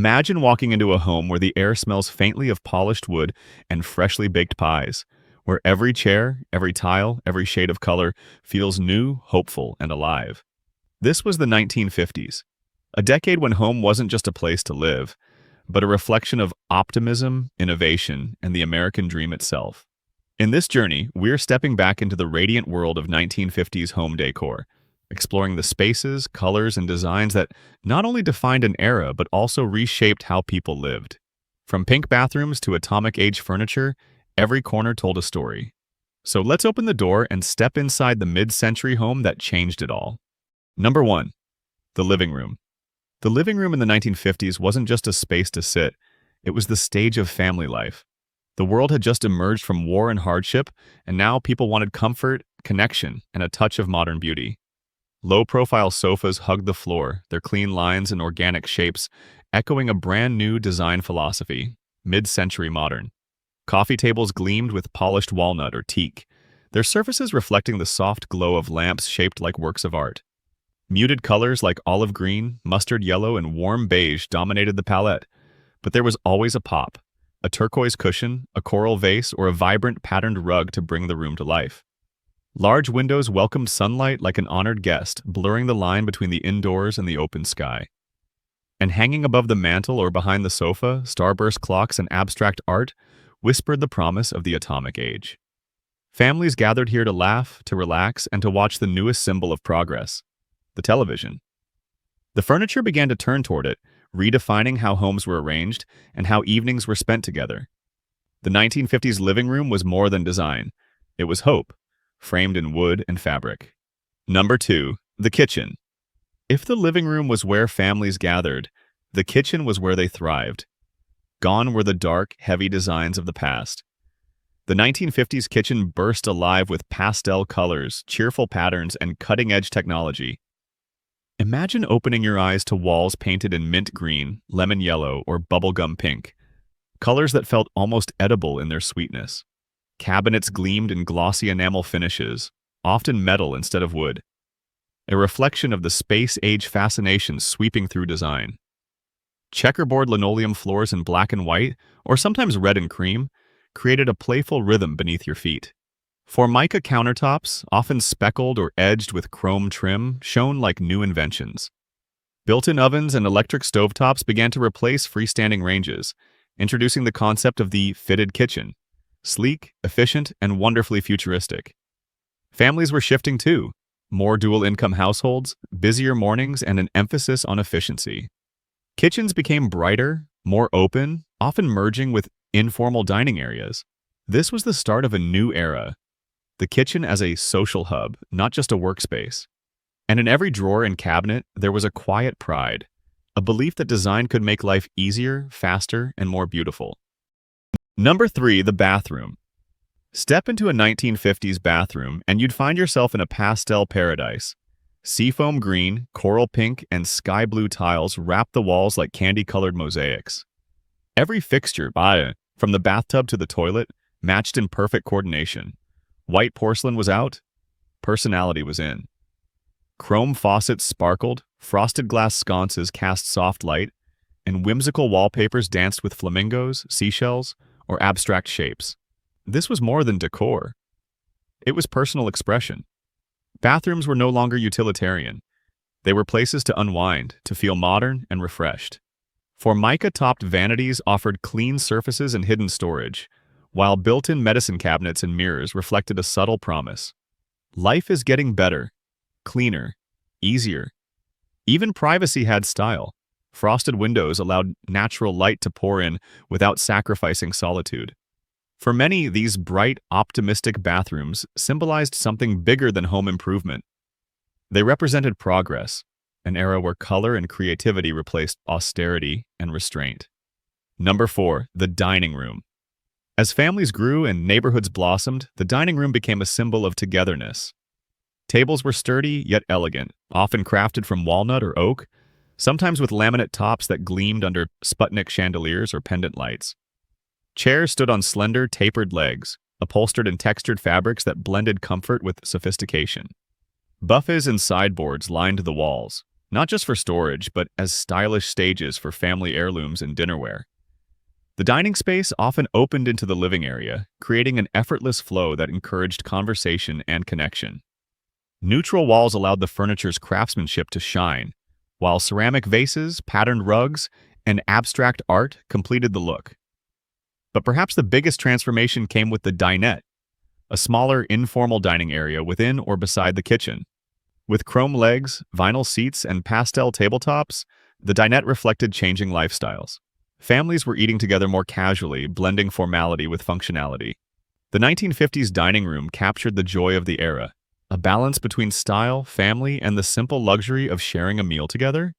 Imagine walking into a home where the air smells faintly of polished wood and freshly baked pies, where every chair, every tile, every shade of color feels new, hopeful, and alive. This was the 1950s, a decade when home wasn't just a place to live, but a reflection of optimism, innovation, and the American dream itself. In this journey, we're stepping back into the radiant world of 1950s home decor, exploring the spaces, colors, and designs that not only defined an era but also reshaped how people lived. From pink bathrooms to atomic age furniture, every corner told a story. So let's open the door and step inside the mid-century home that changed it all. Number 1. The living room. The living room in the 1950s wasn't just a space to sit, it was the stage of family life. The world had just emerged from war and hardship, and now people wanted comfort, connection, and a touch of modern beauty. Low-profile sofas hugged the floor, their clean lines and organic shapes echoing a brand-new design philosophy, mid-century modern. Coffee tables gleamed with polished walnut or teak, their surfaces reflecting the soft glow of lamps shaped like works of art. Muted colors like olive green, mustard yellow, and warm beige dominated the palette, but there was always a pop, a turquoise cushion, a coral vase, or a vibrant patterned rug to bring the room to life. Large windows welcomed sunlight like an honored guest, blurring the line between the indoors and the open sky. And hanging above the mantel or behind the sofa, starburst clocks and abstract art whispered the promise of the atomic age. Families gathered here to laugh, to relax, and to watch the newest symbol of progress, the television. The furniture began to turn toward it, redefining how homes were arranged and how evenings were spent together. The 1950s living room was more than design. It was hope, framed in wood and fabric. Number 2. The kitchen. If the living room was where families gathered, the kitchen was where they thrived. Gone were the dark, heavy designs of the past. The 1950s kitchen burst alive with pastel colors, cheerful patterns, and cutting-edge technology. Imagine opening your eyes to walls painted in mint green, lemon yellow, or bubblegum pink, colors that felt almost edible in their sweetness. Cabinets gleamed in glossy enamel finishes, often metal instead of wood, a reflection of the space-age fascination sweeping through design. Checkerboard linoleum floors in black and white, or sometimes red and cream, created a playful rhythm beneath your feet. Formica countertops, often speckled or edged with chrome trim, shone like new inventions. Built-in ovens and electric stovetops began to replace freestanding ranges, introducing the concept of the fitted kitchen. Sleek, efficient, and wonderfully futuristic. Families were shifting too. More dual-income households, busier mornings, and an emphasis on efficiency. Kitchens became brighter, more open, often merging with informal dining areas. This was the start of a new era. The kitchen as a social hub, not just a workspace. And in every drawer and cabinet, there was a quiet pride, a belief that design could make life easier, faster, and more beautiful. Number 3, the bathroom. Step into a 1950s bathroom and you'd find yourself in a pastel paradise. Seafoam green, coral pink, and sky blue tiles wrapped the walls like candy-colored mosaics. Every fixture, from the bathtub to the toilet, matched in perfect coordination. White porcelain was out, personality was in. Chrome faucets sparkled, frosted glass sconces cast soft light, and whimsical wallpapers danced with flamingos, seashells, or abstract shapes. This was more than decor. It was personal expression. Bathrooms were no longer utilitarian. They were places to unwind, to feel modern and refreshed. Formica-topped vanities offered clean surfaces and hidden storage, while built-in medicine cabinets and mirrors reflected a subtle promise. Life is getting better, cleaner, easier. Even privacy had style. Frosted windows allowed natural light to pour in without sacrificing solitude. For many, these bright, optimistic bathrooms symbolized something bigger than home improvement. They represented progress, an era where color and creativity replaced austerity and restraint. Number 4, the dining room. As families grew and neighborhoods blossomed, the dining room became a symbol of togetherness. Tables were sturdy yet elegant, often crafted from walnut or oak, sometimes with laminate tops that gleamed under Sputnik chandeliers or pendant lights. Chairs stood on slender, tapered legs, upholstered in textured fabrics that blended comfort with sophistication. Buffets and sideboards lined the walls, not just for storage, but as stylish stages for family heirlooms and dinnerware. The dining space often opened into the living area, creating an effortless flow that encouraged conversation and connection. Neutral walls allowed the furniture's craftsmanship to shine, while ceramic vases, patterned rugs, and abstract art completed the look. But perhaps the biggest transformation came with the dinette, a smaller, informal dining area within or beside the kitchen. With chrome legs, vinyl seats, and pastel tabletops, the dinette reflected changing lifestyles. Families were eating together more casually, blending formality with functionality. The 1950s dining room captured the joy of the era, a balance between style, family, and the simple luxury of sharing a meal together.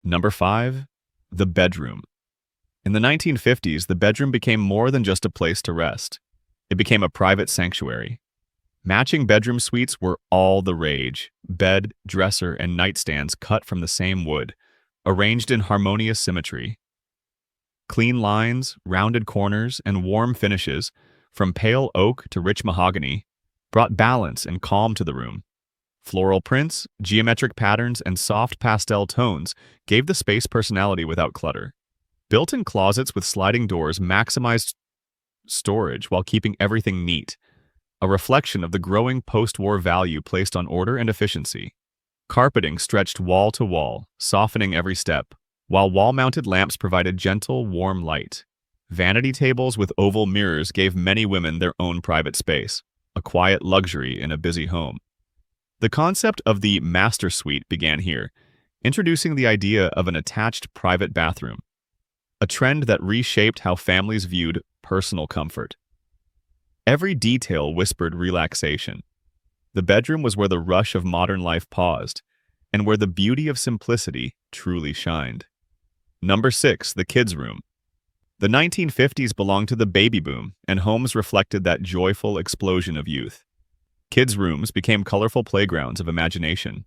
Number 5. The bedroom. In the 1950s, the bedroom became more than just a place to rest. It became a private sanctuary. Matching bedroom suites were all the rage: bed, dresser, and nightstands cut from the same wood, arranged in harmonious symmetry. Clean lines, rounded corners, and warm finishes, from pale oak to rich mahogany, brought balance and calm to the room. Floral prints, geometric patterns, and soft pastel tones gave the space personality without clutter. Built-in closets with sliding doors maximized storage while keeping everything neat, a reflection of the growing post-war value placed on order and efficiency. Carpeting stretched wall to wall, softening every step, while wall-mounted lamps provided gentle, warm light. Vanity tables with oval mirrors gave many women their own private space, a quiet luxury in a busy home. The concept of the master suite began here, introducing the idea of an attached private bathroom, a trend that reshaped how families viewed personal comfort. Every detail whispered relaxation. The bedroom was where the rush of modern life paused, and where the beauty of simplicity truly shined. Number 6. The kids' room. The 1950s belonged to the baby boom, and homes reflected that joyful explosion of youth. Kids' rooms became colorful playgrounds of imagination.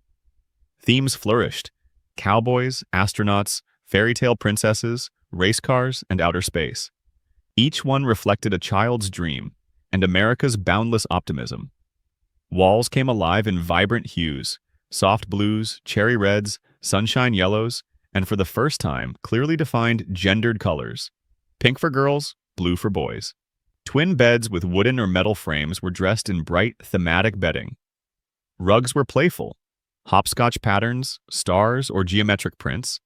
Themes flourished: cowboys, astronauts, fairy tale princesses, race cars, and outer space. Each one reflected a child's dream and America's boundless optimism. Walls came alive in vibrant hues: soft blues, cherry reds, sunshine yellows, and for the first time, clearly defined gendered colors: pink for girls, blue for boys. Twin beds with wooden or metal frames were dressed in bright, thematic bedding. Rugs were playful: hopscotch patterns, stars, or geometric prints.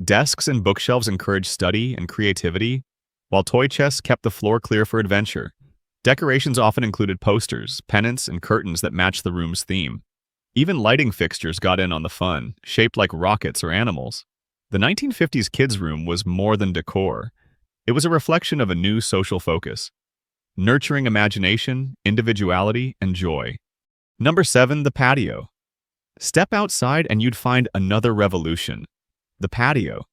Desks and bookshelves encouraged study and creativity, while toy chests kept the floor clear for adventure. Decorations often included posters, pennants, and curtains that matched the room's theme. Even lighting fixtures got in on the fun, shaped like rockets or animals. The 1950s kids' room was more than decor. It was a reflection of a new social focus, nurturing imagination, individuality, and joy. Number 7. The patio. Step outside and you'd find another revolution: the patio.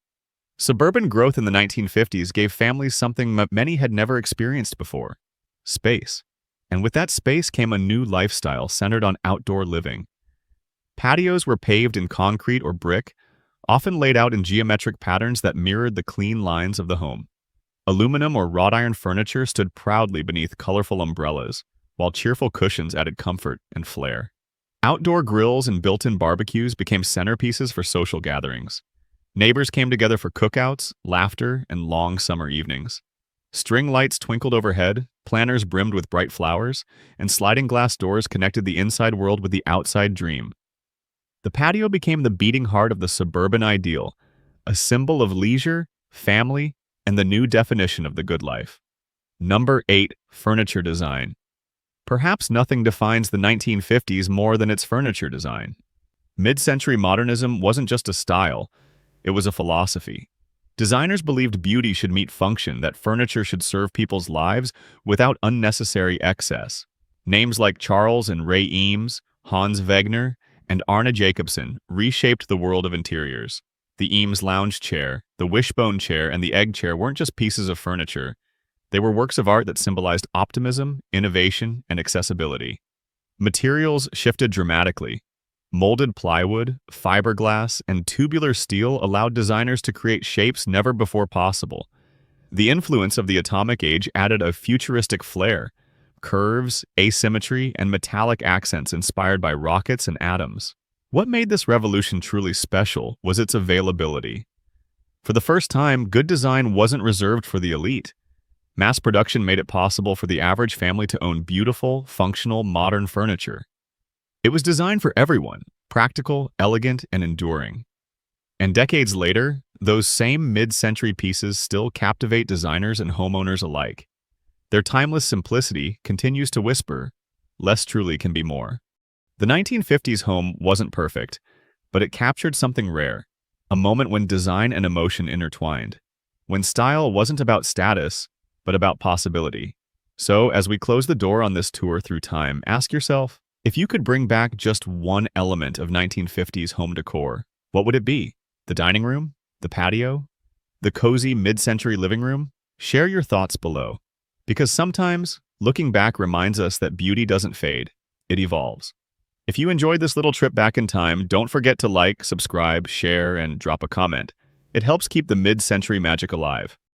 Suburban growth in the 1950s gave families something many had never experienced before: space. And with that space came a new lifestyle centered on outdoor living. Patios were paved in concrete or brick, often laid out in geometric patterns that mirrored the clean lines of the home. Aluminum or wrought iron furniture stood proudly beneath colorful umbrellas, while cheerful cushions added comfort and flair. Outdoor grills and built-in barbecues became centerpieces for social gatherings. Neighbors came together for cookouts, laughter, and long summer evenings. String lights twinkled overhead, planters brimmed with bright flowers, and sliding glass doors connected the inside world with the outside dream. The patio became the beating heart of the suburban ideal, a symbol of leisure, family, and the new definition of the good life. Number 8. Furniture design. Perhaps nothing defines the 1950s more than its furniture design. Mid-century modernism wasn't just a style, it was a philosophy. Designers believed beauty should meet function, that furniture should serve people's lives without unnecessary excess. Names like Charles and Ray Eames, Hans Wegner, and Arne Jacobsen reshaped the world of interiors. The Eames lounge chair, the wishbone chair, and the egg chair weren't just pieces of furniture. They were works of art that symbolized optimism, innovation, and accessibility. Materials shifted dramatically. Molded plywood, fiberglass, and tubular steel allowed designers to create shapes never before possible. The influence of the atomic age added a futuristic flair: curves, asymmetry, and metallic accents inspired by rockets and atoms. What made this revolution truly special was its availability. For the first time, good design wasn't reserved for the elite. Mass production made it possible for the average family to own beautiful, functional, modern furniture. It was designed for everyone, practical, elegant, and enduring. And decades later, those same mid-century pieces still captivate designers and homeowners alike. Their timeless simplicity continues to whisper, "Less truly can be more." The 1950s home wasn't perfect, but it captured something rare, a moment when design and emotion intertwined, when style wasn't about status, but about possibility. So, as we close the door on this tour through time, ask yourself, if you could bring back just one element of 1950s home decor, what would it be? The dining room? The patio? The cozy mid-century living room? Share your thoughts below. Because sometimes, looking back reminds us that beauty doesn't fade, it evolves. If you enjoyed this little trip back in time, don't forget to like, subscribe, share, and drop a comment. It helps keep the mid-century magic alive.